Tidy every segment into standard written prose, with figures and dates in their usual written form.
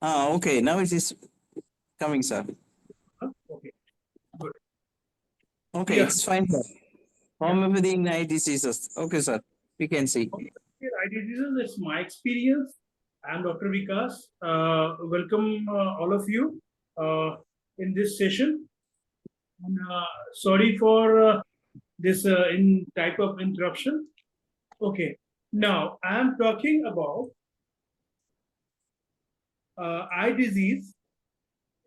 Okay. Now it is coming, sir. Okay, good. Okay, Yeah, it's fine, sir. yeah. Homeopathy in eye diseases. Okay, sir. We can see. Okay, eye diseases, it's my experience. I'm Dr. Vikas. Welcome all of you in this session. And, sorry for this in type of interruption. Okay, now I am talking about eye disease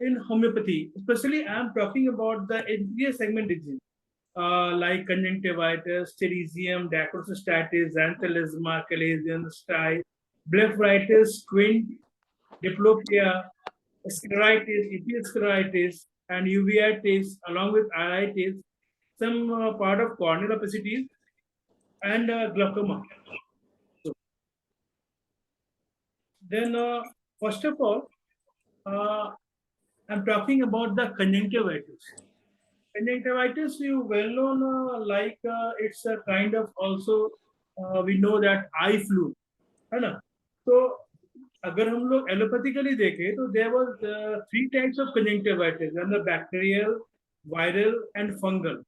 in homeopathy. Especially, I am talking about the anterior segment disease. Like conjunctivitis, pterisium, dacryocystitis, xanthelasma, chalazion, stye, blepharitis, squint, diplopia, scleritis, epioscleritis, and uveitis, along with iritis, some part of corneal opacities, and glaucoma. So, then, first of all, I'm talking about the conjunctivitis. Conjunctivitis, you well known, it's a kind of also we know that eye flu, है ना? तो अगर हम लोग allopathically देखें तो there was three types of conjunctivitis, the bacterial, viral and fungal.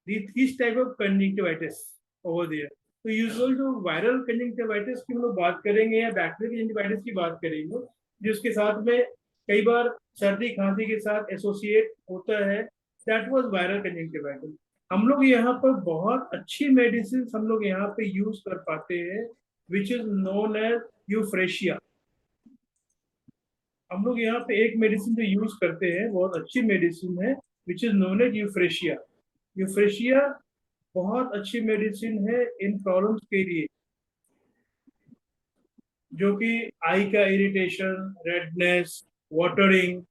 These type of conjunctivitis over there. तो usual जो वायरल कंजंक्टिवाइटिस की हम लोग बात करेंगे या बैक्टीरियल कंजंक्टिवाइटिस की बात करेंगे, जिसके साथ में कई बार सर्दी खांसी के साथ एसोसिएट होता है, दैट वाज वायरल कंजंक्टिवाइटिस. हम लोग यहाँ पर बहुत अच्छी मेडिसिन हम लोग यहाँ पे यूज कर पाते हैं, which is known as euphrasia. हम लोग यहाँ पे एक मेडिसिन जो यूज करते हैं, बहुत अच्छी मेडिसिन है, which is known as euphrasia. Euphrasia बहुत अच्छी मेडिसिन है इन प्रॉब्लम्स के लिए, जो कि आई का irritation, redness, watering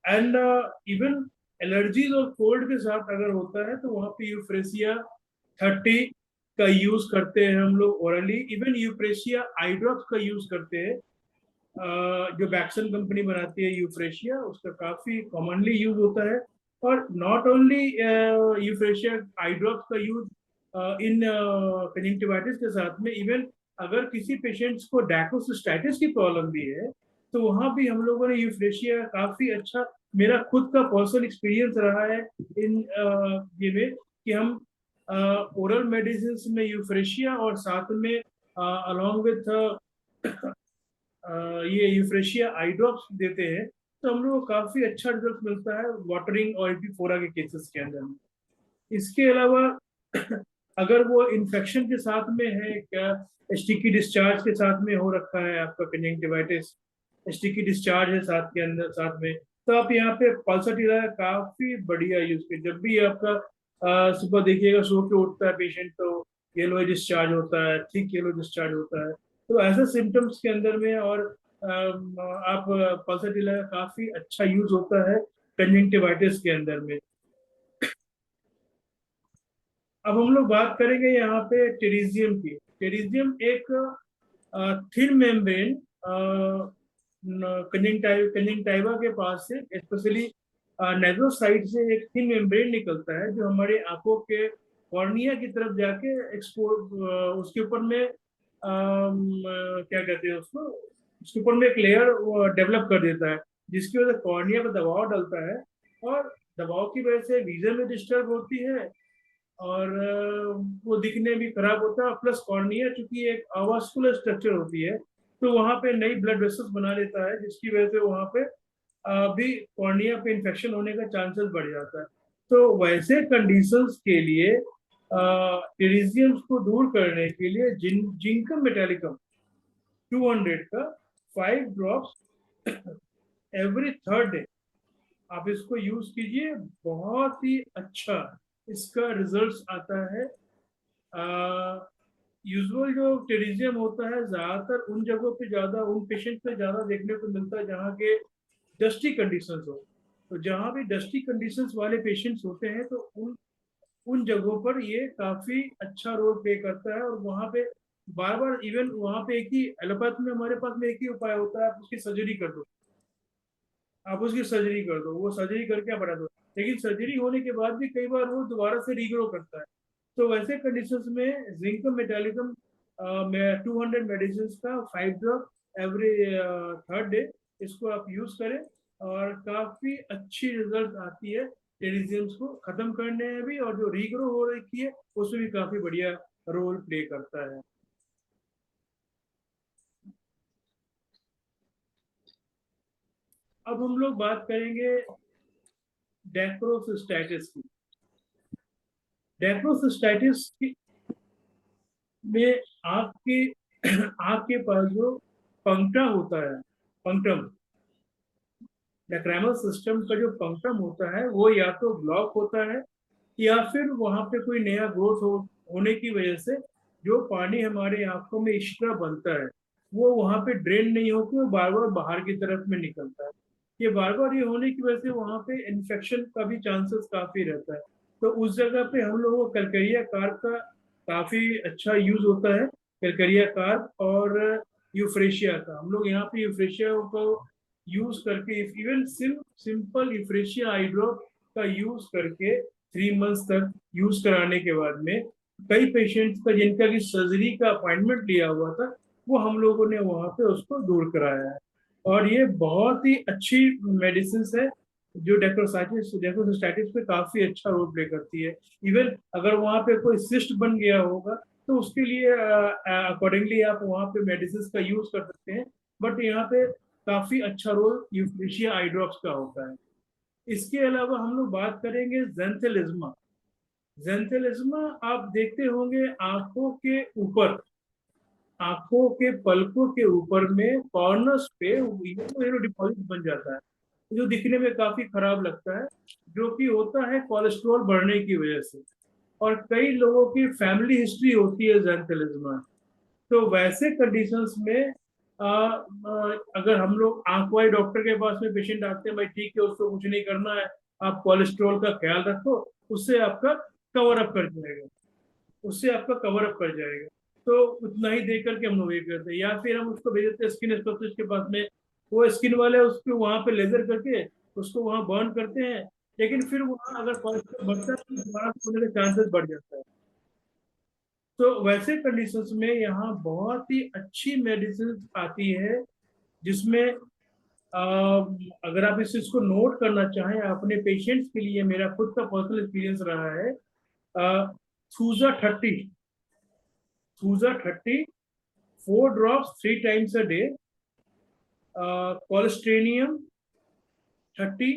and even allergies और कोल्ड के साथ अगर होता है तो वहां पे यूफ्रेशिया 30 का यूज करते हैं हम लोग orally. Even Euphrasia eye drops का यूज करते हैं, जो वैक्सन कंपनी बनाती है यूफ्रेशिया, उसका काफी कॉमनली यूज होता है. और not only Euphrasia eye drops का यूज इन कंजंक्टिवाइटिस के साथ में, इवन अगर किसी पेशेंट्स को डैक्रोसिस्टाइटिस की प्रॉब्लम भी है तो वहां भी हम लोगों ने यूफ्रेशिया काफी अच्छा, मेरा खुद का पर्सनल एक्सपीरियंस रहा है इन ये में, कि हम ओरल मेडिसिन में यूफ्रेशिया और साथ में अलॉन्ग विथ ये यूफ्रेशिया आई ड्रॉप्स देते हैं, तो हम लोग को काफी अच्छा रिजल्ट मिलता है वाटरिंग और एपिफोरा के केसेस के अंदर में. इसके अलावा अगर वो इन्फेक्शन के साथ में है, क्या स्टिकी डिस्चार्ज के साथ में हो रखा है आपका कंजंक्टिवाइटिस, स्टिकी डिस्चार्ज है साथ के अंदर साथ में, तो आप यहाँ पे पल्साटिला काफी बढ़िया यूज कर. जब भी आपका सुबह देखिएगा सो के उठता है पेशेंट तो येलो डिस्चार्ज होता है, थिक येलो डिस्चार्ज होता है, तो ऐसे सिम्टम्स के अंदर में, और आप पल्साटिला काफी अच्छा यूज होता है कंजंक्टिवाइटिस के अंदर में. अब हम लोग बात करेंगे यहाँ पे टेरिजियम की. टेरिजियम एक थिन मेम्ब्रेन कंजंक्टिवा के पास से, स्पेशली नेजो साइड से एक थिन मेम्ब्रेन निकलता है, जो हमारे आंखों के कॉर्निया की तरफ जाके एक्सपोज, उसके ऊपर में क्या कहते हैं उसको, उसके ऊपर में एक लेयर डेवलप कर देता है, जिसकी वजह से कॉर्निया पर दबाव डलता है, और दबाव की वजह से विजन में डिस्टर्ब होती है, और वो दिखने भी खराब होता है. प्लस कॉर्निया चूंकि एक अवास्कुलर स्ट्रक्चर होती है, तो वहां पे नई ब्लड वेसल्स बना लेता है, जिसकी वजह से वहां पे भी कॉर्निया पे इंफेक्शन होने का चांसेस बढ़ जाता है. तो वैसे कंडीशंस के लिए टेरिजियम्स को दूर करने के लिए जिंकम मेटालिकम 200 का 5 ड्रॉप्स एवरी थर्ड डे आप इसको यूज कीजिए. बहुत ही अच्छा इसका रिजल्ट्स आता है. यूजुअल जो टेरिजियम होता है ज्यादातर उन जगहों पे ज्यादा, उन पेशेंट पे ज्यादा देखने को मिलता है जहाँ के डस्टी कंडीशंस हो. तो जहाँ भी डस्टी कंडीशंस वाले पेशेंट्स होते हैं तो उन जगहों पर ये काफी अच्छा रोल प्ले करता है. और वहाँ पे बार बार, इवन वहाँ पे एक ही एलोपैथ में हमारे पास में एक ही उपाय होता है, आप उसकी सर्जरी कर दो, आप उसकी सर्जरी कर दो, वो सर्जरी करके आप हटा दो. लेकिन सर्जरी होने के बाद भी कई बार वो दोबारा से रीग्रो करता है. तो वैसे कंडीशंस में जिंक मेटालिकम 200 मेडिसिन का 5 ड्रॉप एवरी थर्ड डे इसको आप यूज करें और काफी अच्छी रिजल्ट आती है टेरिजियम्स को खत्म करने में भी, और जो रीग्रो हो रही है उसमें भी काफी बढ़िया रोल प्ले करता है। अब हम लोग बात करेंगे डेक्रोसिस्टाइटिस की। डेक्रोसिस्टाइटिस में आपके आपके पास जो पंक्टा होता है, पंक्टम, डेक्रेमल सिस्टम का जो पंक्टम होता है वो या तो ब्लॉक होता है या फिर वहां पे कोई नया ग्रोथ होने की वजह से जो पानी हमारे आंखों में एक्स्ट्रा बनता है वो वहां पे ड्रेन नहीं होकर वो बार बार बाहर की तरफ में निकलता है। ये बार बार ये होने की वजह से वहां पे इन्फेक्शन का भी चांसेस काफी रहता है। तो उस जगह पे हम लोगों को कलकरिया कार्प का काफी अच्छा यूज होता है। कलकरिया कार्प और यूफ्रेशिया का, हम लोग यहाँ पे यूफ्रेशिया को यूज करके, इवन सिंपल यूफ्रेशिया आई ड्रॉप का यूज करके 3 मंथ्स तक यूज कराने के बाद में कई पेशेंट्स का जिनका की सर्जरी का अपॉइंटमेंट लिया हुआ था वो हम लोगों ने वहां पे उसको दूर कराया है। और ये बहुत ही अच्छी मेडिसिन है जो डेक्रोसिस्टाइटिस पे काफी अच्छा रोल प्ले करती है। इवन अगर वहां पे कोई सिस्ट बन गया होगा तो उसके लिए अकॉर्डिंगली आप वहां पे मेडिसिन का यूज कर सकते हैं। बट यहाँ पे काफी अच्छा रोल यूफ्रेशिया आई ड्रॉप्स का होता है। इसके अलावा हम लोग बात करेंगे ज़ेंथेलिज्मा। ज़ेंथेलिज्मा आप देखते होंगे आंखों के ऊपर, आंखों के पलकों के ऊपर में कॉर्नर्स पे येलो डिपॉजिट बन जाता है जो दिखने में काफी खराब लगता है, जो कि होता है कोलेस्ट्रॉल बढ़ने की वजह से। और कई लोगों की फैमिली हिस्ट्री होती है ज़ेंथेलिज्मा। तो वैसे कंडीशंस में अगर हम लोग आंख वाले डॉक्टर के पास में पेशेंट आते हैं, भाई ठीक है उसको कुछ नहीं करना है, आप कोलेस्ट्रॉल का ख्याल रखो, उससे आपका कवर अप कर जाएगा, उससे आपका कवर अप कर जाएगा। तो उतना ही देख करके हम लोग ये करते हैं, या फिर हम उसको भेज देते हैं स्किन स्पेशलिस्ट के पास में, वो स्किन वाले उसको वहां पे लेजर करके उसको वहां बर्न करते हैं। लेकिन फिर वहां अगर कोलेस्ट्रॉल बढ़ता है तो दोबारा होने के चांसेस बढ़ जाता है। तो वैसे कंडीशंस में यहाँ बहुत ही अच्छी मेडिसिन आती है जिसमें अगर आप इस चीज को नोट करना चाहें अपने पेशेंट्स के लिए, मेरा खुद का पर्सनल एक्सपीरियंस रहा है। Thuja 30, thuja 30 4 drops 3 times a day, cholesterinum 30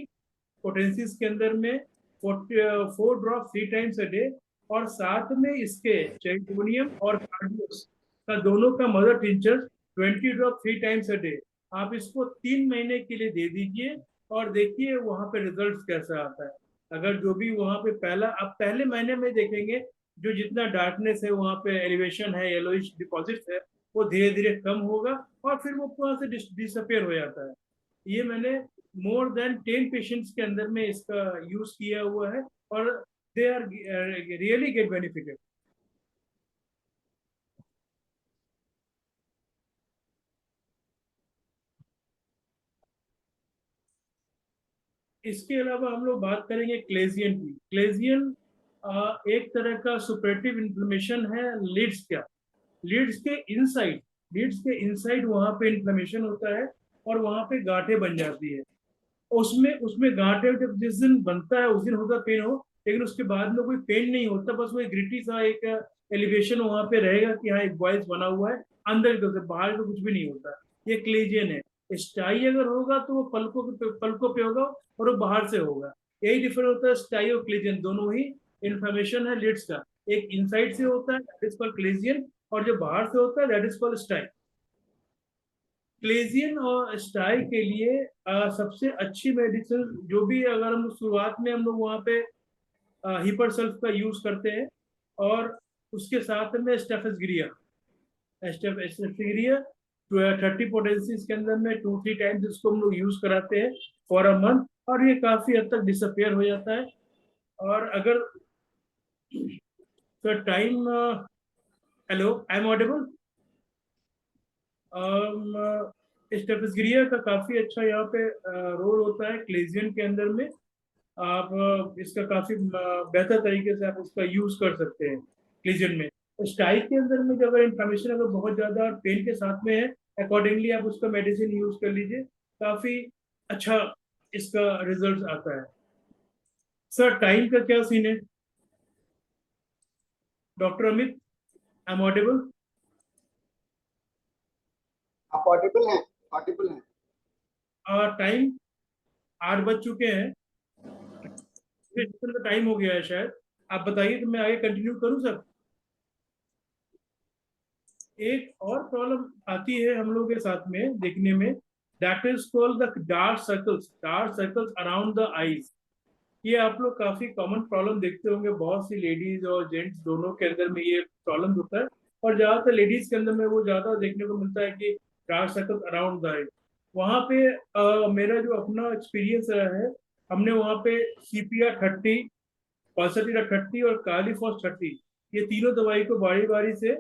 potencies के अंदर में 4 ड्रॉप 3 टाइम्स अ डे, और साथ में इसके चेरिडोनियम और कार्डियोस का दोनों का mother tincture 20 drop 3 times a day. आप इसको 3 महीने के लिए दे दीजिए और देखिए वहां पे रिजल्ट कैसा आता है। अगर जो भी वहां पे पहला, आप पहले महीने में देखेंगे जो जितना डार्कनेस है वहां पे एलिवेशन है, येलोइश डिपॉजिट है, वो धीरे धीरे कम होगा और फिर वो पूरा से डिसअपियर हो जाता है। ये मैंने मोर देन 10 पेशेंट्स के अंदर में इसका यूज किया हुआ है और they are really get benefited. इसके अलावा हम लोग बात करेंगे क्लेजियन की। क्लेजियन एक तरह का सुपरेटिव इन्फ्लेमेशन है लिड्स का। लिड्स के इनसाइड, लिड्स के इनसाइड वहां पे इन्फ्लेमेशन होता है और वहां पे गांठें बन जाती है। उसमें उसमें गांठें जब जिस दिन बनता है उस दिन होता पेन हो, लेकिन उसके बाद में कोई पेन नहीं होता, बस वो एक ग्रिटी सा एक एलिवेशन वहां पे रहेगा कि हाँ एक बॉयल्स बना हुआ है, अंदर की तरफ से, बाहर तो कुछ भी नहीं होता। ये क्लेजियन है। स्टाई अगर होगा तो वो पलकों पे होगा और वो बाहर से होगा। यही डिफरेंस होता है स्टाई और क्लेजियन, दोनों ही इन्फ्लेमेशन है लिड्स का। एक इनसाइड से होता है दैट इज कॉल्ड क्लेजियन, और जो बाहर से होता है दैट इज कॉल्ड स्टाई। क्लेजियन और स्टाई के लिए सबसे अच्छी मेडिसिन जो भी, अगर हम शुरुआत में हम लोग वहाँ पे हिपर सल्फ का यूज करते हैं, और उसके साथ में स्टेफेसगिरिया, स्टेफेसगिरिया 30 पोटेंसीज के अंदर में 2-3 टाइम्स इसको हम लोग यूज कराते हैं फॉर अ मंथ, और ये काफी हद तक डिसअपियर हो जाता है। और अगर तो time, hello I am audible? Staphysagria का काफी अच्छा यहाँ पे रोल होता है क्लेजियन के अंदर में। आप इसका काफी बेहतर तरीके से आप उसका यूज कर सकते हैं क्लेजियन में। स्टाइल के अंदर में जब इन्फ्लेमेशन अगर बहुत ज्यादा पेन के साथ में है अकॉर्डिंगली आप उसका मेडिसिन यूज कर लीजिए, काफी अच्छा इसका रिजल्ट आता है। सर टाइम का क्या सीन है? Doctor Amit, I am Audible? आप ऑडिबल हैं, ऑडिबल हैं। टाइम 8 बज चुके हैं, का टाइम हो गया है शायद। आप बताइए तो मैं आगे कंटिन्यू करूं सर। एक और प्रॉब्लम आती है हम लोगों के साथ में देखने में, that is called the dark circles around the eyes. ये आप लोग काफी कॉमन प्रॉब्लम देखते होंगे, बहुत सी लेडीज और जेंट्स दोनों के अंदर में ये प्रॉब्लम होता है, और ज्यादातर लेडीज के अंदर में वो ज्यादा देखने को मिलता है कि डार्क सर्कल अराउंड द आई। वहाँ पे मेरा जो अपना एक्सपीरियंस रहा है, हमने वहाँ पे CPR 30, पल्सटीरा 30 और कालीफॉस 30, ये तीनों दवाई को बारी बारी से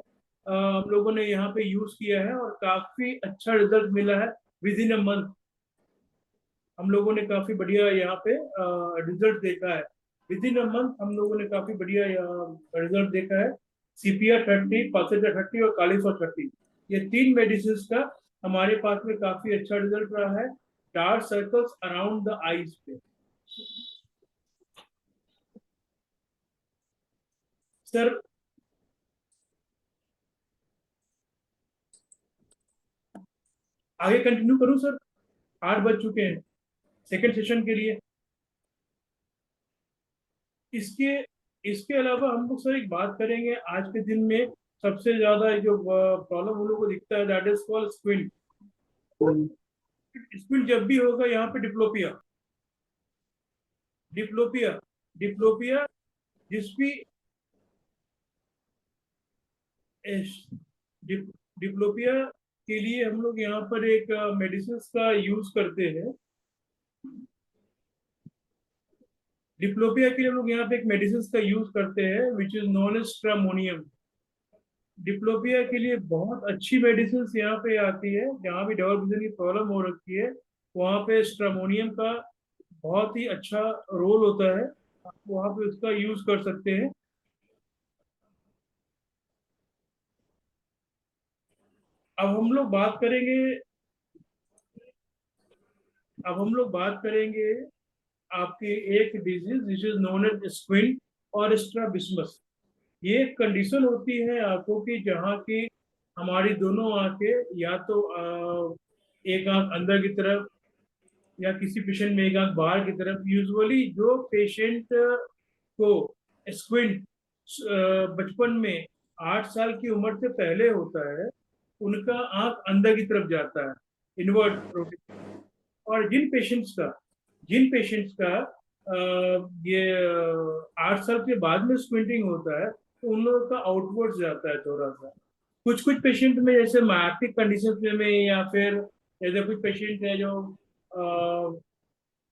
हम लोगों ने यहाँ पे यूज किया है और काफी अच्छा रिजल्ट मिला है। विद इन अ मंथ हम लोगों ने काफी बढ़िया यहाँ पे रिजल्ट देखा है। विद इन अ मंथ हम लोगों ने काफी बढ़िया रिजल्ट देखा है। CPR 30, पल्सटीरा 30 और कालीफॉस 30, ये तीन मेडिसिन का हमारे पास में काफी अच्छा रिजल्ट रहा है dark circles around the eyes पे। सर आगे कंटिन्यू करूं सर? 8 बज चुके हैं सेकंड सेशन के लिए। इसके इसके अलावा हम लोग सर एक बात करेंगे, आज के दिन में सबसे ज्यादा जो प्रॉब्लम हम लोग को दिखता है, that is called squint. Squint जब भी होगा यहाँ पे डिप्लोपिया, डिप्लोपिया, डिप्लोपिया जिस भी डिप्लोपिया के लिए हम लोग यहाँ पर एक मेडिसिन का यूज करते हैं। डिप्लोपिया के लिए हम लोग यहाँ पे एक मेडिसिन का यूज करते हैं which is known as stramonium. Diplopia के लिए बहुत अच्छी मेडिसिन यहाँ पे आती है, जहाँ भी डबल विजन की प्रॉब्लम हो रखी है वहाँ पे स्ट्रामोनियम का बहुत ही अच्छा रोल होता है, आप वहाँ पे उसका यूज कर सकते हैं। अब हम लोग बात करेंगे अब हम लोग बात करेंगे आपकी एक disease which is known as squint और स्ट्राबिस्मस। ये एक कंडीशन होती है आंखों की, जहाँ की हमारी दोनों आंखें या तो एक आंख अंदर की तरफ या किसी पेशेंट में एक आंख बाहर की तरफ। यूजुअली जो पेशेंट को स्क्विंट बचपन में 8 साल की उम्र से पहले होता है, उनका आंख अंदर की तरफ जाता है, इनवर्ट रोटेशन। और जिन पेशेंट्स का ये 8 साल के बाद में स्क्विंटिंग होता है, तो उन लोगों का आउटवर्ड जाता है थोड़ा सा। कुछ कुछ पेशेंट में जैसे मायोपिक कंडीशन में, या फिर जैसे कुछ पेशेंट है जो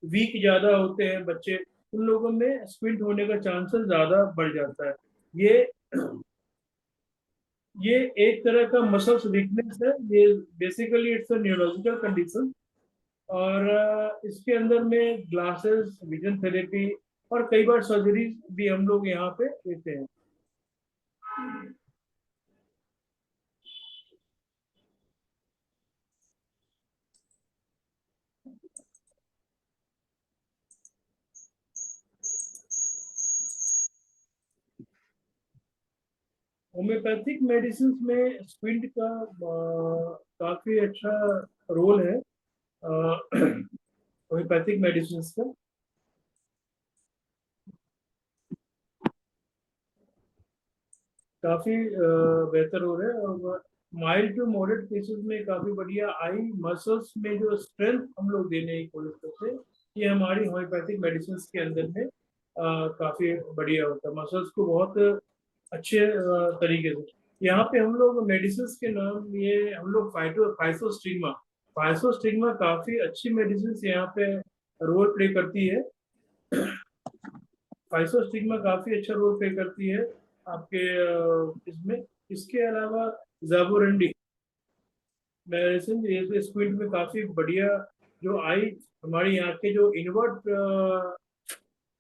वीक ज्यादा होते हैं बच्चे, उन लोगों में स्क्विंट होने का चांसेस ज्यादा बढ़ जाता है। ये ये एक तरह का मसल्स वीकनेस है, ये basically it's a neurological condition. और इसके अंदर में ग्लासेस, विजन थेरेपी और कई बार सर्जरी भी हम लोग यहाँ पे देते हैं। होम्योपैथिक मेडिसिन में स्क्विंट का काफी अच्छा रोल है। होम्योपैथिक मेडिसिन का काफी बेहतर हो रहा है, और माइल्ड टू मॉडरेट केसेस में काफी बढ़िया आई मसल्स में जो स्ट्रेंथ हम लोग देने की कोशिश करते हैं, ये हमारी होम्योपैथिक मेडिसिन के अंदर में काफी बढ़िया होता है, मसल्स को बहुत अच्छे तरीके से। यहाँ पे हम लोग मेडिसिन के नाम, ये हम लोग फाइसोस्टिग्मा काफी अच्छी मेडिसिन यहाँ पे रोल प्ले करती है। फाइसोस्टिग्मा काफी अच्छा रोल प्ले करती है आपके इसमें। इसके अलावा ज़ाबोरंडी मेडिसिन ये स्क्विंट में काफी बढ़िया, जो आई हमारी आंखें जो इनवर्ट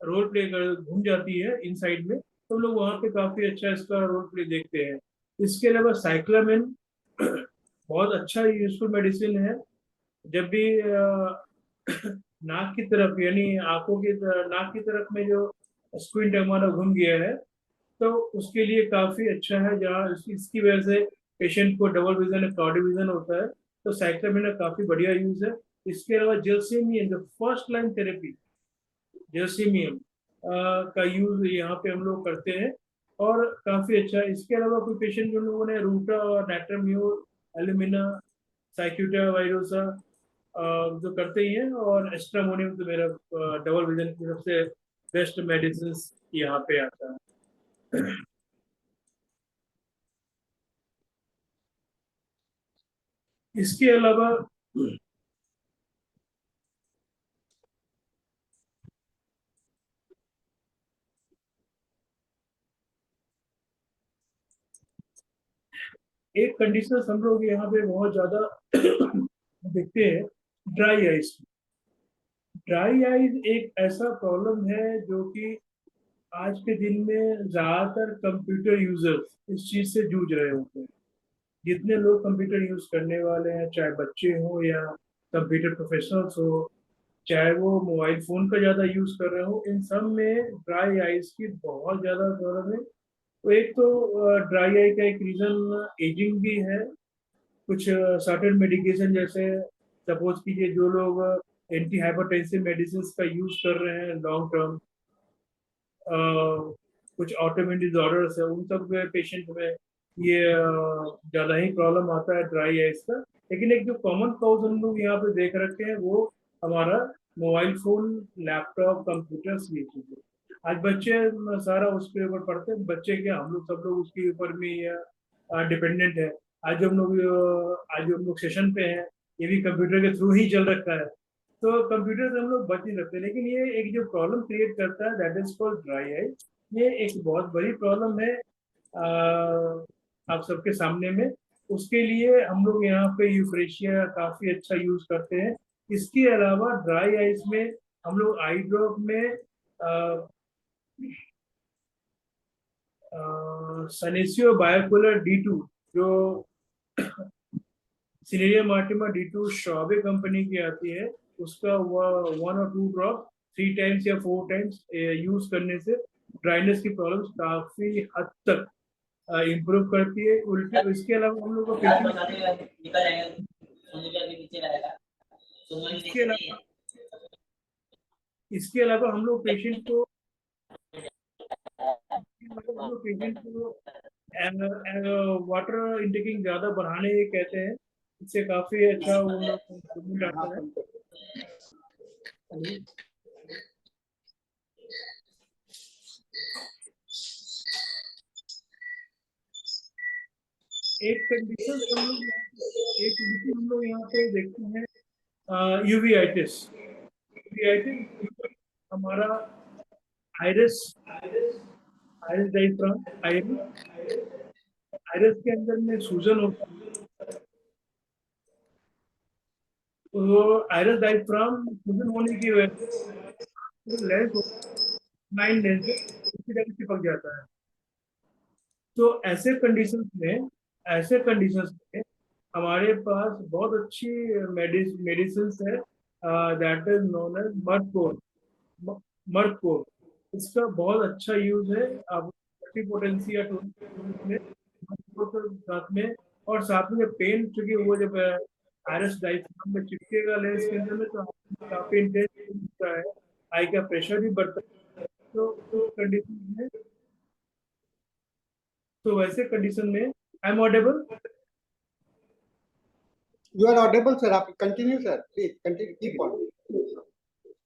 रोल प्ले कर घूम जाती है इन साइड में, तो लोग वहाँ पे काफी अच्छा इसका रोल प्ले देखते हैं। इसके अलावा साइक्लामेन बहुत अच्छा यूजफुल मेडिसिन है। जब भी नाक की तरफ यानी आंखों की नाक की तरफ में जो स्क्विंट हमारा घूम गया है, तो उसके लिए काफी अच्छा है। जहाँ इसकी वजह से पेशेंट को डबल विजन या क्लाउडी विजन होता है, तो साइक्लोमिना काफी बढ़िया यूज है। इसके अलावा जेलसीमियम, जो फर्स्ट लाइन थेरेपी जेलसीमियम का यूज यहाँ पे हम लोग करते हैं, और काफी अच्छा है। इसके अलावा कोई पेशेंट जो लोगों ने रूटा और नाइट्राम्यूर, एल्यूमिना, साइक्यूटा वायरोसा जो करते ही हैं, और एस्ट्रामोनियम, तो मेरा डबल विजन की सबसे बेस्ट मेडिसिन यहाँ पे आता है। इसके अलावा एक कंडीशन हम लोग यहाँ पे बहुत ज्यादा देखते हैं, ड्राई आइज। ड्राई आइज एक ऐसा प्रॉब्लम है जो कि आज के दिन में ज्यादातर कंप्यूटर यूजर्स इस चीज से जूझ रहे होते हैं। जितने लोग कंप्यूटर यूज करने वाले हैं, चाहे बच्चे हो या कंप्यूटर प्रोफेशनल्स हो, चाहे वो मोबाइल फोन का ज्यादा यूज कर रहे हो, इन सब में ड्राई आइज की बहुत ज्यादा प्रॉब्लम है। तो एक तो ड्राई आई का एक रीजन एजिंग भी है। कुछ सर्टेन मेडिकेशन, जैसे सपोज कीजिए जो लोग एंटी हाइपरटेंसिव मेडिसिन का यूज कर रहे हैं लॉन्ग टर्म, कुछ ऑटोइम्यून डिसऑर्डर्स है, उन सब पेशेंट में ये ज्यादा ही प्रॉब्लम आता है ड्राई आइज का। लेकिन एक जो कॉमन कॉज हम लोग यहाँ पे देख रखे हैं, वो हमारा मोबाइल फोन, लैपटॉप, कंप्यूटर्स, ये चीजें। आज बच्चे सारा उसके ऊपर पढ़ते हैं। बच्चे क्या, हम लोग सब लोग उसके ऊपर में डिपेंडेंट है। आज जो हम लोग सेशन पे हैं, ये भी कंप्यूटर के थ्रू ही चल रखा है। तो कंप्यूटर से हम लोग बच नहीं सकते। लेकिन ये एक जो प्रॉब्लम क्रिएट करता है, that is called dry eye. ये एक बहुत बड़ी प्रॉब्लम है आप सबके सामने में। उसके लिए हम लोग यहाँ पे यूफ्रेशिया काफी अच्छा यूज करते हैं। इसके अलावा ड्राई आइज में हम लोग आई ड्रॉप में सनेसियो बायोपोलर D2, जो सिनेरिया मार्टिमा D2 शॉबे कंपनी की आती है, उसका 1 और 2 ड्रॉप 3 टाइम्स या 4 टाइम्स यूज करने से ड्राइनेस की प्रॉब्लम काफी हद तक इम्प्रूव करती है। उल्टे इसके अलावा हम लोग को इसके अलावा इसके अलावा हम लोग पेशेंट को वाटर इंटेकिंग ज्यादा बढ़ाने कहते हैं। इससे काफी अच्छा वो लोग आता है। एक कंडीशन हम लोग यहाँ पे देखते हैं, यूवीआइटिस। यूवीआइटिस हमारा आयरिस आयरिस डायफ्राम आयरिस के अंदर में सूजन होता है। तो आयरिस डायफ्राम सूजन होने की वजह से लेंस 9 लेंस उसी तरह चिपक जाता है। तो ऐसे कंडीशंस में हमारे पास बहुत अच्छी मेडिसिन है, दैट इज नोन एज मर्कोर। मर्कोर, इसका बहुत अच्छा यूज है। आप पोटेंसी या में मर्कोर के साथ में, और साथ में पेन, क्योंकि वो जब आयरस डायफ्राम में चिपकेगा लेंस के अंदर में, तो काफी इंटेंस होता है, आई का प्रेशर भी बढ़ता है। तो कंडीशन में, तो वैसे कंडीशन में आई am Audible? You are audible, sir. आप continue, sir. Please continue. Keep on.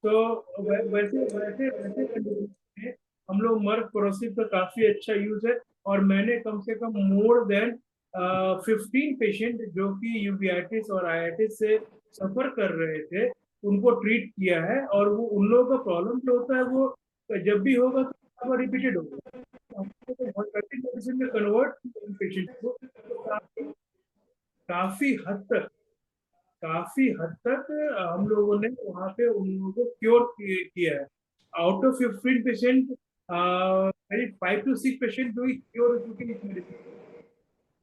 तो वैसे वैसे वैसे कंडीशन में हम लोग मर्क प्रोसिप का काफी अच्छा यूज है। और मैंने कम से कम मोर देन 15 पेशेंट जो कि यूवीआइटिस और आईआईटिस से सफर कर रहे थे, उनको ट्रीट किया है। और वो उन लोगों का प्रॉब्लम जो होता है, वो जब भी होगा तो रिपीटेड होगा। मेडिसिन में कन्वर्ट पेशेंट को, तो काफी हद तक हम लोगों ने वहाँ पे उन लोगों को क्योर किया है। Out of 15 patient, 5 to 6 patient जो क्योर हो चुके हैं इस मेडिसिन।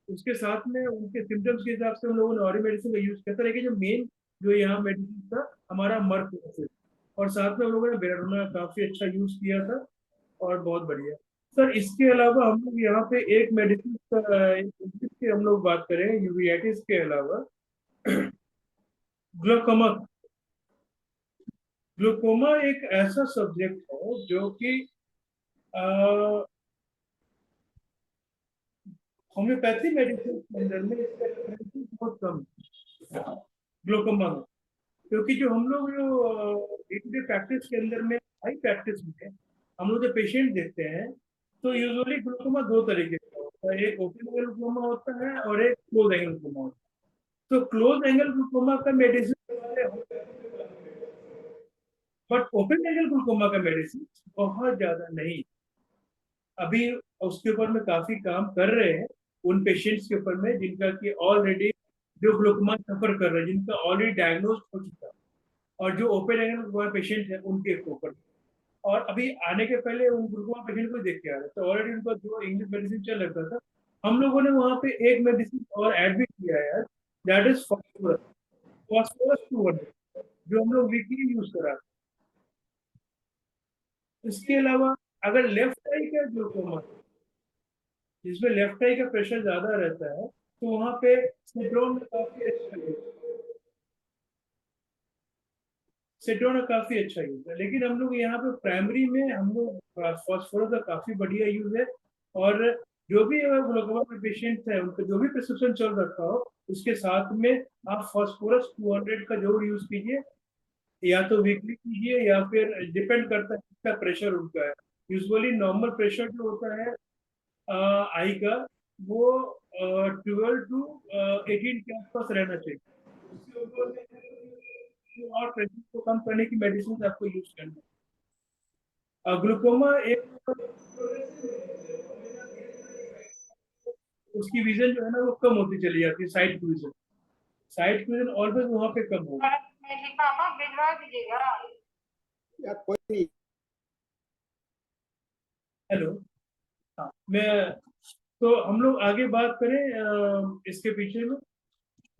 उसके साथ में उनके सिम्टम्स के हिसाब से हम लोगों ने और मेडिसिन का यूज किया था, लेकिन जो मेन जो यहाँ मेडिसिन था हमारा मर्क एसिड, और साथ में हम लोगों ने बेराडोना काफी अच्छा यूज किया था और बहुत बढ़िया। सर इसके अलावा हम लोग यहाँ पे एक मेडिसिन की हम लोग बात करें यूवेटिस के अलावा ग्लूकोमा। ग्लूकोमा एक ऐसा सब्जेक्ट है जो कि होम्योपैथी मेडिसिन के अंदर में इसका references बहुत कम है ग्लूकोमा में, क्योंकि जो हम लोग जो डे टू डे प्रैक्टिस के अंदर में हाई प्रैक्टिस में हम लोग जो पेशेंट देखते हैं तो यूजुअली ग्लूकोमा दो तरीके का होता है, एक ओपन एंगल ग्लूकोमा होता है और एक क्लोज एंगल ग्लूकोमा होता है। तो क्लोज एंगल ग्लूकोमा का medicine, but open angle glaucoma का मेडिसिन बहुत ज्यादा नहीं। अभी उसके ऊपर में काफी काम कर रहे हैं उन पेशेंट्स के ऊपर में जिनका कि ऑलरेडी जो ग्लूकोमा सफर कर रहे हैं, जिनका ऑलरेडी डायग्नोज हो चुका है, और जो ओपन एंगल ग्लूकोमा पेशेंट है उनके ऊपर। और अभी आने के पहले उन ग्लूकोमा पेशेंट को देख के आ रहे, तो ऑलरेडी उनका जो इंग्लिश मेडिसिन चल रहा था, हम लोगों ने वहाँ पे एक मेडिसिन और ऐड भी किया है, दैट इज फॉस्फोरस, फॉस्फोरस 200, जो हम लोग वीकली यूज करा। इसके अलावा अगर लेफ्ट आई का ग्लूकोमा, जिसमें लेफ्ट आई का प्रेशर ज्यादा रहता है, तो वहां पे सेड्रोन काफी अच्छा यूज, सेड्रोन काफी अच्छा यूज है। लेकिन हम लोग यहाँ पे प्राइमरी में हम लोग फॉस्फोरस का काफी बढ़िया यूज है। और जो भी ग्लूकोमा में पेशेंट है उनका जो भी प्रिस्क्रिप्शन चल रखा हो, उसके साथ में आप फॉस्फोरस 200 का जरूर यूज कीजिए, या तो वीकली कीजिए या फिर डिपेंड करता है कितना प्रेशर उनका है। यूजुअली नॉर्मल प्रेशर जो होता है आई का, वो 12 टू 18 के आसपास रहना चाहिए। उसके ऊपर में और प्रेशर को कम करने की मेडिसिन आपको यूज करना है। ग्लूकोमा एक उसकी विजन जो है ना वो कम होती चली जाती है, साइड की विजन, साइड की विजन ऑलवेज वहां पे कम होगी। पापा भिजवा दीजिएगा। या कोई नहीं। हेलो, हाँ मैं, तो हम लोग आगे बात करें इसके पीछे में,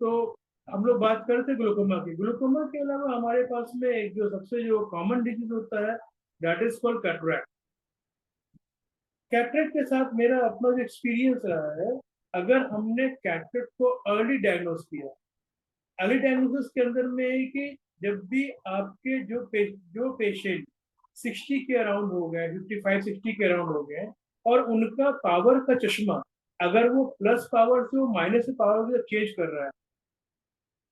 तो हम लोग बात करते हैं ग्लूकोमा की। ग्लूकोमा के अलावा हमारे पास में एक जो सबसे जो कॉमन डिजीज होता है, that is called cataract. Cataract के साथ मेरा अपना जो एक्सपीरियंस रहा है, अगर हमने कैटरैक्ट को अर्ली डायग्नोस किया, अर्ली डायग्नोसिस के अंदर में है कि जब भी आपके जो पेशेंट 60 के अराउंड हो गए, 55-60 के अराउंड हो गए, और उनका पावर का चश्मा अगर वो प्लस पावर से माइनस पावर से चेंज कर रहा है,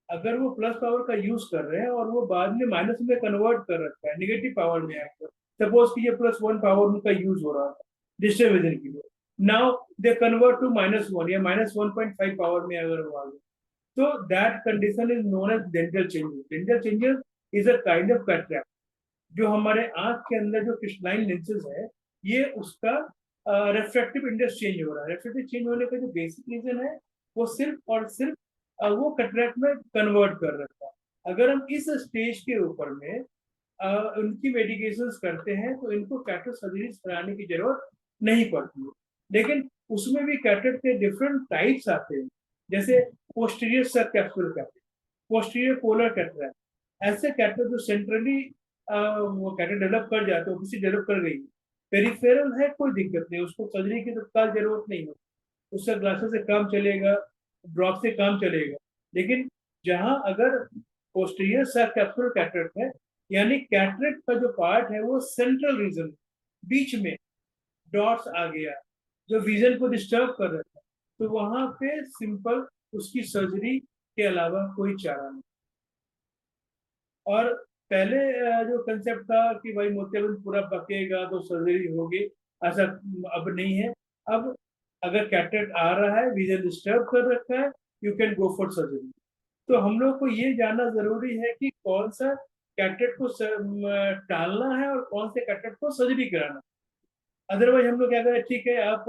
अगर वो प्लस पावर का यूज कर रहे हैं और वो बाद में माइनस में कन्वर्ट कर रखा है, निगेटिव पावर में आकर, सपोज कि ये +1 पावर उनका यूज हो रहा था डिस्टेंस विजन के लिए, नाउ दे कन्वर्ट टू -1 या -1.5 पावर में अगर वो आ गए, तो that condition is known as dental changes. Dental changes is a kind of cataract. जो हमारे आंख के अंदर जो क्रिस्टलाइन लेंसेज है, ये उसका रिफ्रैक्टिव इंडेक्स चेंज हो रहा है। रिफ्रैक्टिव चेंज होने का जो बेसिक रीजन है, वो सिर्फ और सिर्फ वो कैटरैक्ट में कन्वर्ट कर रखा है। अगर हम इस स्टेज के ऊपर में उनकी मेडिकेशंस करते हैं, तो इनको कैटरैक्ट सर्जरी कराने की जरूरत नहीं पड़ती है। लेकिन उसमें भी कैटरैक्ट के डिफरेंट टाइप्स आते हैं, जैसे पोस्टीरियर सब capsular cataract, posterior polar cataract, ऐसे कैटरैक्ट जो सेंट्रली वो कैटरैक्ट डेवलप कर जाते हैं, किसी डेवलप कर गई, पेरिफेरल है कोई दिक्कत नहीं, उसको सर्जरी की तत्काल जरूरत नहीं होती, उससे ग्लासेस से काम चलेगा, ड्रॉप से काम चलेगा। लेकिन जहां अगर पोस्टीरियर सब कैप्सुलर कैटरैक्ट है, यानी कैटरैक्ट का जो पार्ट है वो सेंट्रल रीजन, बीच में डॉट्स आ गया जो विजन को डिस्टर्ब कर रहा था, तो वहां पे सिंपल उसकी सर्जरी के अलावा कोई चारा नहीं। और पहले जो कंसेप्ट था कि भाई मोतियाबिंद पूरा पकेगा तो सर्जरी होगी, ऐसा अब नहीं है। अब अगर कैटरैक्ट आ रहा है, विजन डिस्टर्ब कर रखा है, you can go for surgery. तो हम लोग को ये जानना जरूरी है कि कौन सा कैटरैक्ट को टालना है और कौन से कैटरैक्ट को सर्जरी कराना। अदरवाइज हम लोग क्या करें, ठीक है आप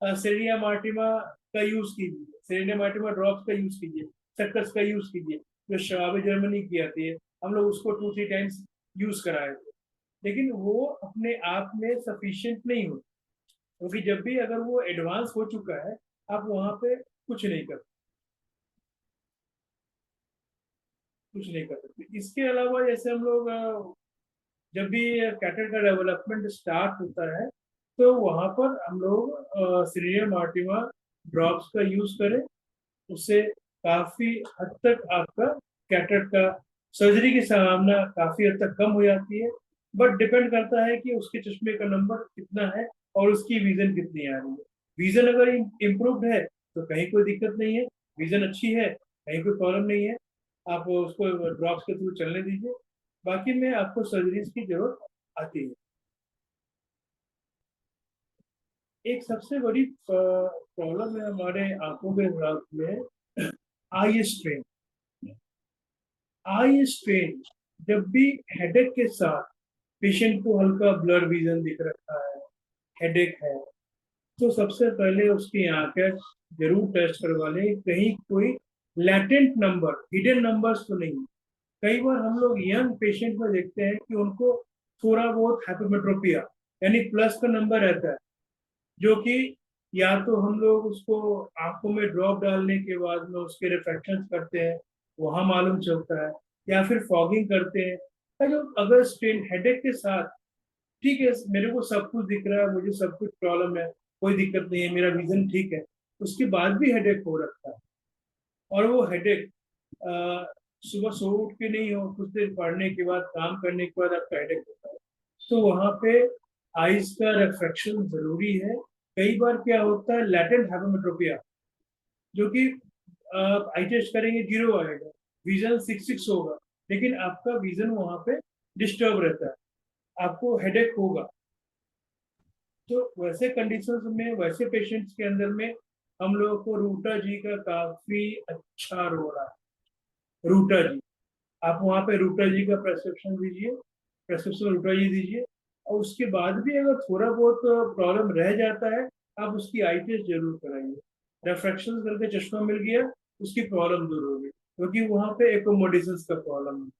सेरेनिया मार्टिमा का यूज कीजिए, सेरेनिया मार्टिमा ड्रॉप्स का यूज कीजिए, सक्कस का यूज कीजिए, जो शराब जर्मनी की आती है, हम लोग उसको 2-3 टाइम्स यूज कराए थे। लेकिन वो अपने आप में सफिशिएंट नहीं होती, क्योंकि जब भी अगर वो एडवांस हो चुका है, आप वहाँ पे कुछ नहीं कर सकते। इसके अलावा जैसे हम लोग जब भी कैटेट का डेवलपमेंट स्टार्ट होता है तो वहाँ पर हम लोग सीनियर मार्टिमा ड्रॉप्स का यूज करें, उससे काफी हद तक आपका कैटेट का सर्जरी की संभावना काफी हद तक कम हो जाती है। बट डिपेंड करता है कि उसके चश्मे का नंबर कितना है और उसकी विजन कितनी आ रही है। विजन अगर इम्प्रूव्ड है तो कहीं कोई दिक्कत नहीं है, विजन अच्छी है कहीं कोई प्रॉब्लम नहीं है, आप उसको ड्रॉप्स के थ्रू चलने दीजिए। बाकी में आपको सर्जरीज की जरूरत आती है। एक सबसे बड़ी प्रॉब्लम है हमारे आंखों के साथ में आई स्ट्रेन। आई स्ट्रेन जब भी हेडेक के साथ पेशेंट को हल्का ब्लर विजन दिख रहा है, हेडेक है, तो सबसे पहले उसकी आंखें जरूर टेस्ट करवा लें, कहीं कोई लैटेंट नंबर, हिडन नंबर्स तो नहीं। कई बार हम लोग यंग पेशेंट में देखते हैं कि उनको थोड़ा बहुत हाइपरमेट्रोपिया यानी प्लस का नंबर रहता है, जो कि या तो हम लोग उसको आंखों में ड्रॉप डालने के बाद में उसके रिफ्रैक्शन करते हैं, वहां मालूम चलता है, या फिर फॉगिंग करते हैं। जो अगर स्ट्रेन हेडेक के साथ ठीक है, मेरे को सब कुछ दिख रहा है, मुझे सब कुछ प्रॉब्लम है, कोई दिक्कत नहीं है, मेरा विजन ठीक है, उसके बाद भी हेडेक हो रखता है और वो हेडेक सुबह सो उठ के नहीं हो, कुछ देर पढ़ने के बाद, काम करने के बाद आपका हेडेक होता है, तो वहां पे आईज का रिफ्रैक्शन जरूरी है। कई बार क्या होता है लैटेंट हाइपरमेट्रोपिया, जो कि आप आई टेस्ट करेंगे 0 आएगा, विजन 6 होगा, लेकिन आपका विजन वहां पे डिस्टर्ब रहता है, आपको हेडेक होगा। तो वैसे कंडीशंस में, वैसे पेशेंट्स के अंदर में हम लोगों को रूटा जी का काफी अच्छा रोल है। रूटा जी, आप वहाँ पे रूटा जी का प्रेस्क्रिप्शन दीजिए, प्रेस्क्रिप्शन रूटा जी दीजिए, और उसके बाद भी अगर थोड़ा बहुत प्रॉब्लम रह जाता है, आप उसकी आई टेस्ट जरूर कराइए। रेफ्रैक्शन करके चश्मा मिल गया, उसकी प्रॉब्लम दूर होगी, क्योंकि वहाँ पे एकोमोडेशन का प्रॉब्लम है।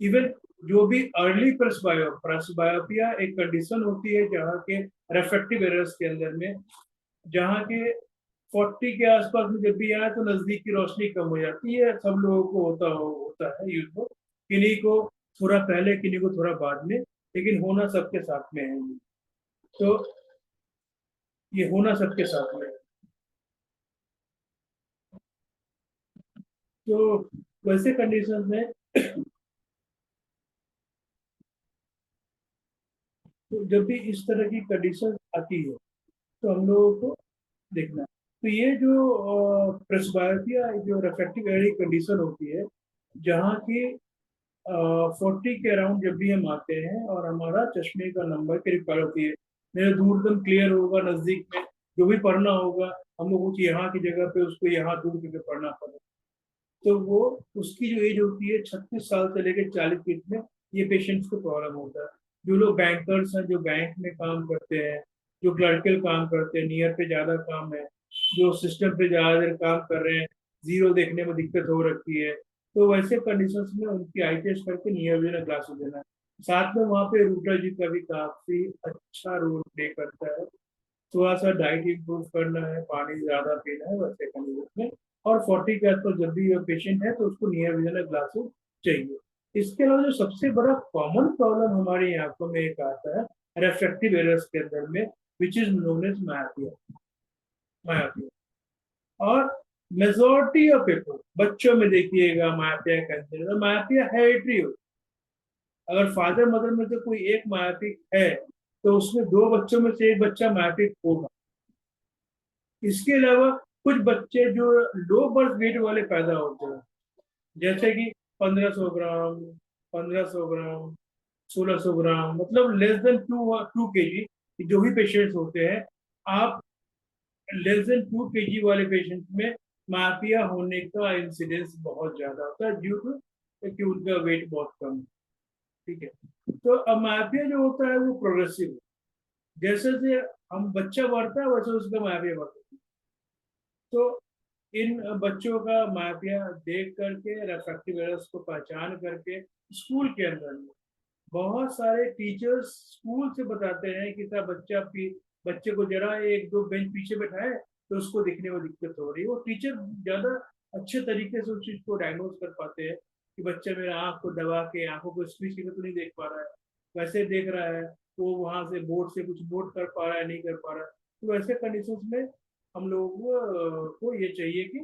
इवन जो भी अर्ली प्रेसबायोपिया एक कंडीशन होती है जहाँ के रेफ्रेक्टिव एरर्स के अंदर में, जहाँ के 40 के आसपास में जब भी आए तो नजदीक की रोशनी कम हो जाती है, सब लोगों को होता है यूज को, किन्हीं को थोड़ा पहले, किन्हीं को थोड़ा बाद में, लेकिन होना सबके साथ में है ये। तो ये होना सबके साथ में है। तो वैसे कंडीशन में तो जब भी इस तरह की कंडीशन आती है तो हम लोगों को देखना है। तो ये जो प्रेसबायोपिया, जो रेफ्रैक्टिव एरर की कंडीशन होती है, जहाँ की 40 के अराउंड जब भी हम आते हैं और हमारा चश्मे का नंबर की रिक्वायर होती है, मेरा दूर एकदम क्लियर होगा, नजदीक में जो भी पढ़ना होगा हम लोग कुछ यहाँ की जगह पे उसको यहाँ दूर करके पढ़ना पड़ेगा, तो वो उसकी जो एज होती है 36 साल से लेकर 40 के बीच में, ये पेशेंट्स को प्रॉब्लम होता है। जो लोग बैंकर्स हैं, जो बैंक में काम करते हैं, जो क्लर्कल काम करते हैं, नियर पे ज्यादा काम है, जो सिस्टम पे ज्यादा देर काम कर रहे हैं, जीरो देखने में दिक्कत हो रखी है, तो वैसे कंडीशंस में उनकी आई टेस्ट करके नियर विजन ग्लासेस देना है। साथ में वहाँ पे रूटा जी का भी काफी अच्छा रोल प्ले करता है। थोड़ा सा डाइट इंप्रूव करना है, पानी ज्यादा पीना है वैसे कंडीशन में, और 40 के आसपास जब भी पेशेंट है तो उसको नियर विजन ग्लासेस चाहिए। इसके अलावा जो सबसे बड़ा कॉमन प्रॉब्लम हमारे आंखों में एक आता है रेफ्रेक्टिव एरर्स के अंदर में, which is known as myopia. और मेजोरिटी ऑफ पीपल, बच्चों में देखिएगा मायोपिया कंसिडर, मायोपिया हेरिडिटरी हो, अगर फादर मदर में से कोई एक मायोपिक है तो उसमें 2 बच्चों में से एक बच्चा मायोपिक होगा। इसके अलावा कुछ बच्चे जो लो बर्थ वेट वाले पैदा होते हैं, जैसे कि 1500 ग्राम, 1500 ग्राम, 1600 ग्राम, मतलब लेस देन 2 kg, जो भी पेशेंट्स होते हैं, आप लेस देन 2 kg वाले पेशेंट में मापिया होने का इंसिडेंस बहुत ज्यादा होता है, ड्यू टू कि उनका वेट बहुत कम है। ठीक है, तो अब मापिया जो होता है वो प्रोग्रेसिव है, जैसे जैसे हम बच्चा बढ़ता है वैसे उसका मापिया बढ़ता है। तो इन बच्चों का मापिया देख करके, रेफ्रैक्टिव एरर्स को पहचान करके, स्कूल के अंदर में बहुत सारे टीचर्स स्कूल से बताते हैं कि बच्चे को जरा 1-2 बेंच पीछे बैठाए, तो उसको दिखने में दिक्कत हो रही है। वो टीचर ज़्यादा अच्छे तरीके से उस चीज़ को डायग्नोज कर पाते हैं कि बच्चा मेरा आँख को दबा के आँखों को स्क्वीज करके तो नहीं देख पा रहा है, वैसे देख रहा है, वो वहाँ से बोर्ड से कुछ नोट कर पा रहा है, नहीं कर पा रहा है। तो वैसे कंडीशंस में हम लोगों को ये चाहिए कि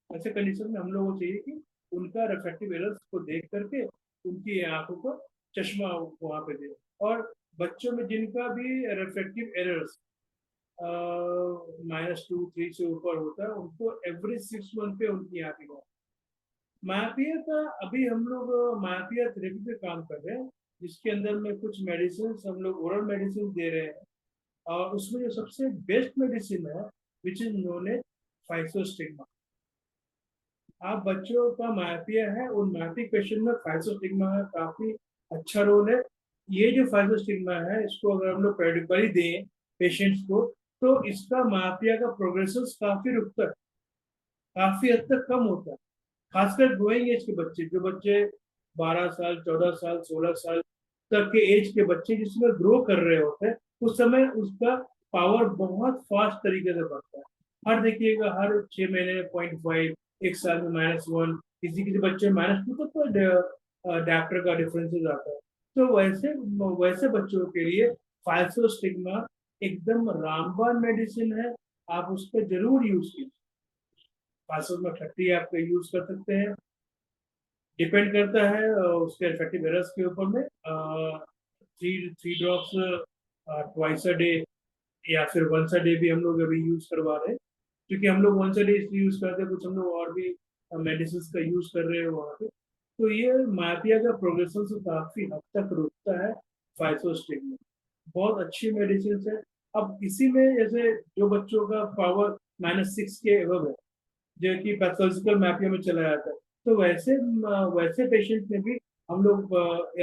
ऐसे कंडीशन में हम लोगों को चाहिए कि उनका रिफ्रैक्टिव एरर्स को देख करके उनकी आंखों को चश्मा वहाँ पे दे। और बच्चों में जिनका भी रिफ्रैक्टिव एरर्स -2, 3 से ऊपर होता है, उनको एवरी 6 मंथ पे उनकी आँखें जाए। मायोपिया का अभी हम लोग मायोपिया थेरेपी पे काम कर रहे हैं, जिसके अंदर में कुछ मेडिसिन हम लोग ओरल मेडिसिन दे रहे हैं। और उसमें जो सबसे बेस्ट मेडिसिन है विच इज नोन एज फाइसोस्टिग्मा। आप बच्चों का मायोपिया है, उन मायोपिक पेशेंट में फाइसोस्टिग्मा का काफी अच्छा रोल है। ये जो फाइसोस्टिग्मा है, इसको अगर हम लोग पेडिकली दें पेशेंट्स को, तो इसका मायोपिया का प्रोग्रेशन काफी रुकता है, काफी हद तक कम होता है। खासकर ग्रोइंग एज के बच्चे, जो बच्चे 12 साल, 14 साल, 16 साल तक के एज के बच्चे जिसमें ग्रो कर रहे होते हैं, उस समय उसका पावर बहुत फास्ट तरीके से बढ़ता है। हर देखिएगा, हर 6 महीने में 0.5, 1 साल में -1, किसी किसी बच्चे में -2 तक तो अडेप्टर का डिफरेंसेस आता है। तो वैसे वैसे बच्चों के लिए फाइसोस्टिग्मा एकदम रामबाण मेडिसिन है, आप उसको जरूर यूज कीजिए। फाइसोस्टिग्मा 30 आप यूज कर सकते हैं, डिपेंड करता है उसके इफेक्टिव एरर्स के ऊपर में। 3 ड्रॉप्स ट्वाइस अ डे या फिर वंस अ डे भी हम लोग अभी यूज करवा रहे हैं, क्योंकि हम लोग वंस अ डे इसलिए यूज करते हैं, कुछ हम लोग और भी मेडिसिन का यूज कर रहे हैं वहाँ पे। तो ये मायोपिया का प्रोग्रेशन से काफी हद तक रोकता है फाइसोस्टिग्मा। बहुत अच्छी मेडिसिन है। अब इसी में जैसे जो बच्चों का पावर -6 के एबव है, जो कि पैथोलॉजिकल मायोपिया में चला जाता है, तो वैसे पेशेंट में भी हम लोग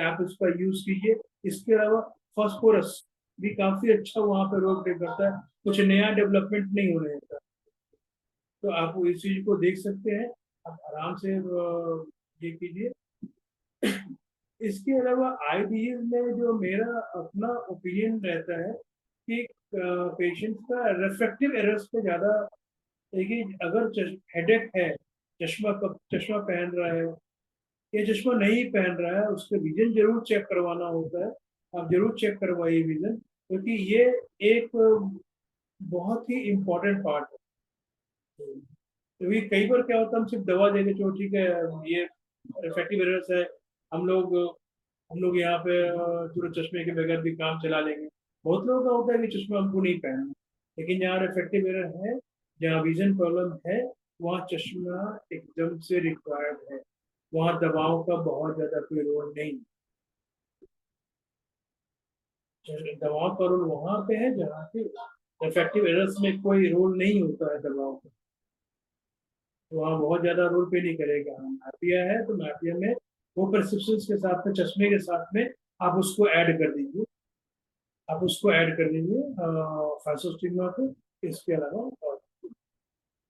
आप इसका यूज कीजिए। इसके अलावा फास्फोरस भी काफी अच्छा वहाँ पे रोल प्ले करता है, कुछ नया डेवलपमेंट नहीं होने देता। तो आप इस चीज को देख सकते हैं, आप आराम से ये कीजिए। इसके अलावा आई डिजीज में जो मेरा अपना ओपिनियन रहता है कि पेशेंट का रिफ्रैक्टिव एरर्स पे ज्यादा, देखिए अगर हेडेक है, चश्मा पहन रहा है या चश्मा नहीं पहन रहा है, उसके विजन जरूर चेक करवाना होता है। आप जरूर चेक करवाइए विजन, क्योंकि ये एक बहुत ही इम्पोर्टेंट पार्ट है। क्योंकि कई बार क्या होता है, हम सिर्फ दवा देके चलो ठीक है ये रिफ्रैक्टिव एरर्स है, हम लोग यहाँ पे चलो चश्मे के बगैर भी काम चला लेंगे। बहुत लोगों का होता है कि चश्मा हमको नहीं पहनना, लेकिन जहाँ रिफ्रैक्टिव एरर है, जहाँ विजन प्रॉब्लम है, वहाँ चश्मा एकदम से रिक्वायर्ड है। वहाँ दवाओं का बहुत ज्यादा कोई रोल नहीं, दवाओं का रोल वहाँ पे है जहाँ पे रिफ्रैक्टिव एरर्स में कोई रोल नहीं होता है दवाओं का, तो वहाँ बहुत ज्यादा रोल पे नहीं करेगा। मैपिया है तो मैपिया में वो प्रिस्क्रिप्शन के साथ में, चश्मे के साथ में आप उसको ऐड कर दीजिए, फाइसोस्टिग्मा को। इसके अलावा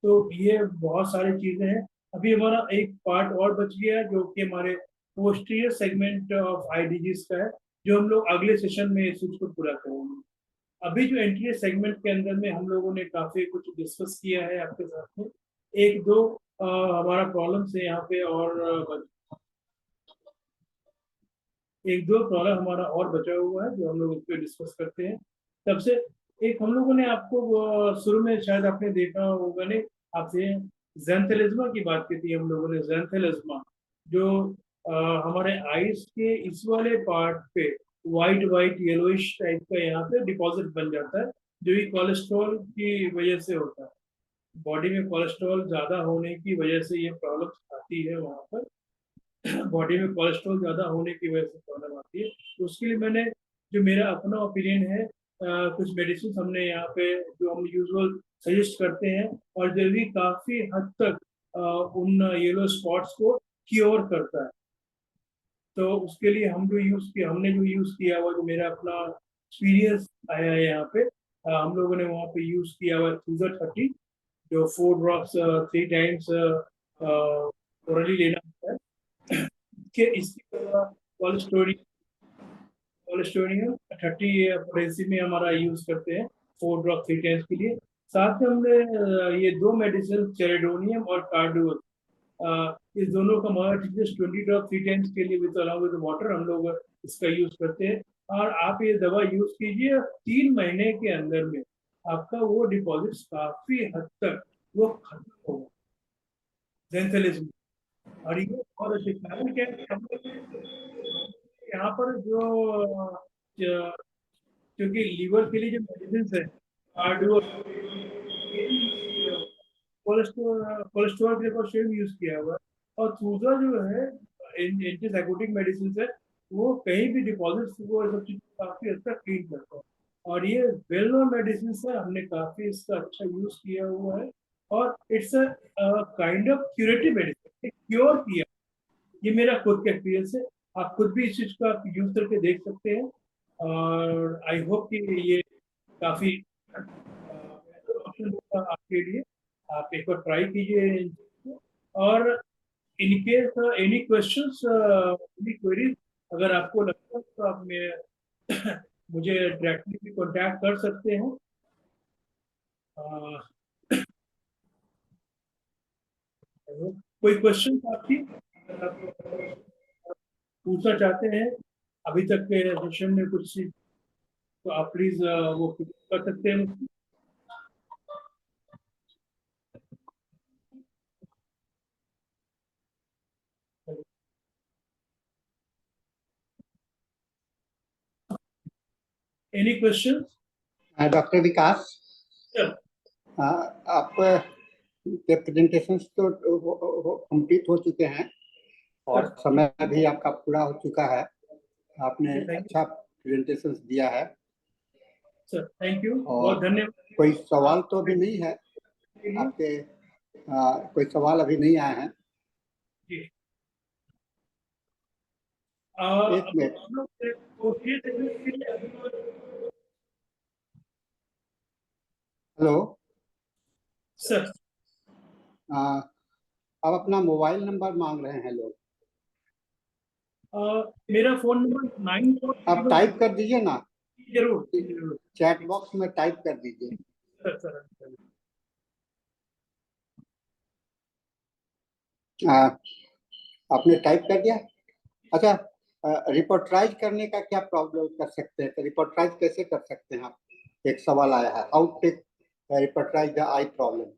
तो ये बहुत सारी चीजें हैं। अभी हमारा एक पार्ट और बच गया है, जो कि हमारे posterior segment of eye disease का है, जो हम लोग अगले सेशन में इस चीज को पूरा करेंगे। अभी जो एंटीरियर सेगमेंट के अंदर में हम लोगों ने काफी कुछ डिस्कस किया है आपके साथ में। एक दो हमारा प्रॉब्लम से यहाँ पे और एक दो प्रॉब्लम हमारा और बचा हुआ है, जो हम लोग उस पर डिस्कस करते हैं। तब से एक हम लोगों ने आपको शुरू में शायद आपने देखा होगा, ने आपसे ज़ेंथेलिज्मा की बात की थी हम लोगों ने। ज़ेंथेलिज्मा जो हमारे आईज के इस वाले पार्ट पे वाइट वाइट येलोइश टाइप का यहाँ पे डिपॉजिट बन जाता है, जो कि कोलेस्ट्रॉल की वजह से होता है। बॉडी में कोलेस्ट्रॉल ज्यादा होने की वजह से ये प्रॉब्लम आती है। वहाँ पर बॉडी में कोलेस्ट्रॉल ज्यादा होने की वजह से प्रॉब्लम आती है। तो उसके लिए मैंने, जो मेरा अपना ओपिनियन है, कुछ मेडिसिन हमने यहाँ पे जो हम यूजुअल सजेस्ट करते हैं, और जो भी काफी हद तक उन येलो स्पॉट्स को क्योर करता है। तो उसके लिए हमने जो यूज किया हुआ, जो मेरा अपना एक्सपीरियंस आया है यहाँ पे, हम लोगों ने वहाँ पे यूज किया हुआ Thuza 30, जो 4 ड्रॉप्स 3 टाइम्स ओरली लेना होता है। कि इसके कोलेस्टोरियम 30 पोटेंसी में हमारा यूज करते हैं 4 ड्रॉप 3 टाइम्स के लिए। साथ में हमने ये 2 मेडिसिन चेरेडोनियम और कार्डुअल, इस दोनों का मोनोटिक्स 20 ड्रॉप 3 टाइम्स के लिए विद अलॉन्ग विद वाटर हम लोग इसका यूज करते हैं। और आप ये दवा यूज कीजिए, 3 महीने के अंदर में आपका वो डिपॉजिट्स काफी हद तक वो खत्म होगा जेंथेलिज्म। और ये और अच्छे कारण क्या है, हम लोग यहाँ पर क्योंकि लीवर के लिए जो मेडिसिन है कार्डियो कोलेस्ट्रॉल प्रिकॉशन यूज किया हुआ है, और दूसरा जो है एंटीसाइकोटिक मेडिसिन है, वो कहीं भी डिपॉजिट्स वो सब चीज काफी अच्छा क्लीन करता है। और ये वेल नोन मेडिसिन है, हमने काफी इसका अच्छा यूज किया हुआ है, और it's a kind of curative medicine, cure किया। ये मेरा खुद का एक्सपीरियंस है, आप खुद भी इस चीज का यूज करके देख सकते हैं। और आई होप कि ये काफी ऑप्शन होगा आपके लिए, आप एक बार ट्राई कीजिए। और in case any questions, any queries अगर आपको लगता है तो आप मुझे डायरेक्टली भी कॉन्टैक्ट कर सकते हैं। कोई क्वेश्चन आपकी अगर आप पूछना चाहते हैं अभी तक के सेशन में कुछ चीज, तो आप प्लीज वो कर सकते हैं मुझसे। Any question? डॉक्टर विकास, आप के प्रेजेंटेशंस तो कंप्लीट हो चुके हैं और समय भी आपका पूरा हो चुका है। आपने अच्छा प्रेजेंटेशंस दिया है सर, थैंक यू, और बहुत धन्यवाद। कोई सवाल तो अभी नहीं है आपके? कोई सवाल अभी नहीं आए हैं? जी। एक मिनट। हेलो सर, अब अपना मोबाइल नंबर मांग रहे हैं लोग। मेरा फोन नंबर 9। आप टाइप कर दीजिए ना, जरूर चैट बॉक्स में टाइप कर दीजिए। सर। आपने टाइप कर दिया? अच्छा, रिपोर्टराइज करने का क्या प्रॉब्लम कर सकते हैं? तो रिपोर्टराइज कैसे कर सकते हैं आप? एक सवाल आया है, how to reporterize the eye problem.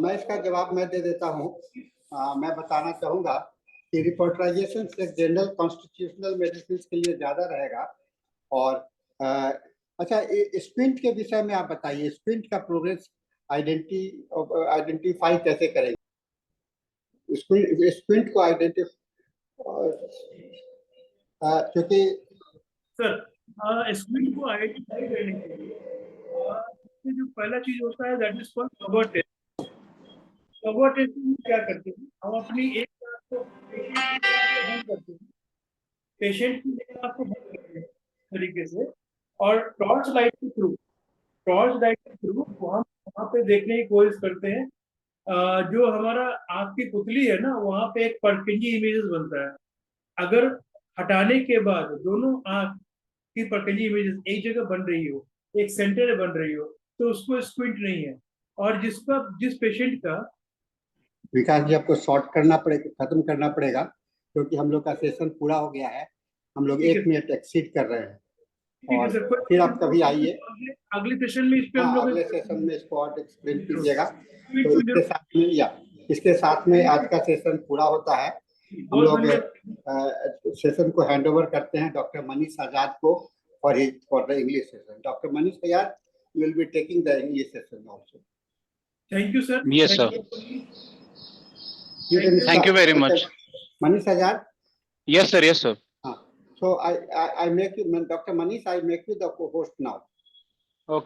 मैं इसका जवाब मैं दे देता हूँ। मैं बताना चाहूँगा कि रिपोर्टराइजेशन से जनरल कॉन्स्टिट्यूशनल मेडिसिन के लिए ज़्यादा रहेगा। और अच्छा, स्क्विंट के विषय में आप बताइए, स्क्विंट का प्रोग्रेस आइडेंटिफाई कैसे करेंगे? स्क्विंट को आइडेंटिफाई, क्योंकि सर स्क्विंट को आइडेंटिफाई करने के लिए इसमें जो पहला चीज होता है that is called cover test. Cover test में क्या करते हैं, हम अपनी एक आंख को बंद करते हैं, पेशेंट की एक आंख को बंद करते हैं तरीके से, और टॉर्च लाइट के थ्रू वहां पे देखने की कोशिश करते हैं। जो हमारा आंख की पुतली है ना, वहां पे एक परकिंजी इमेजेस बनता है। अगर हटाने के बाद दोनों आंख की परकिंजी इमेजेस एक जगह बन रही हो, एक सेंटर में बन रही हो, तो उसको स्क्विंट नहीं है। और जिस पेशेंट का विकास जी आपको शॉर्ट करना पड़ेगा, खत्म करना पड़ेगा, क्योंकि हम लोग का सेशन पूरा हो गया है। हम लोग 1 मिनट एक्सीड कर रहे हैं। और फिर आप कभी आइए अगले सेशन में इस पे हम लोग अगले सेशन में इसको और एक्सप्लेन कीजिएगा। तो इसके साथ में आज का सेशन पूरा होता है। हम लोग सेशन को हैंड ओवर करते हैं डॉक्टर मनीष आजाद को for the English session. Doctor Manish Azad will be taking the English session also. Thank you sir. Yes, sir. Thank you very much. Manish Azad? Yes, sir. Yes, sir. So I make you, Dr. Manish, I make you the co-host now.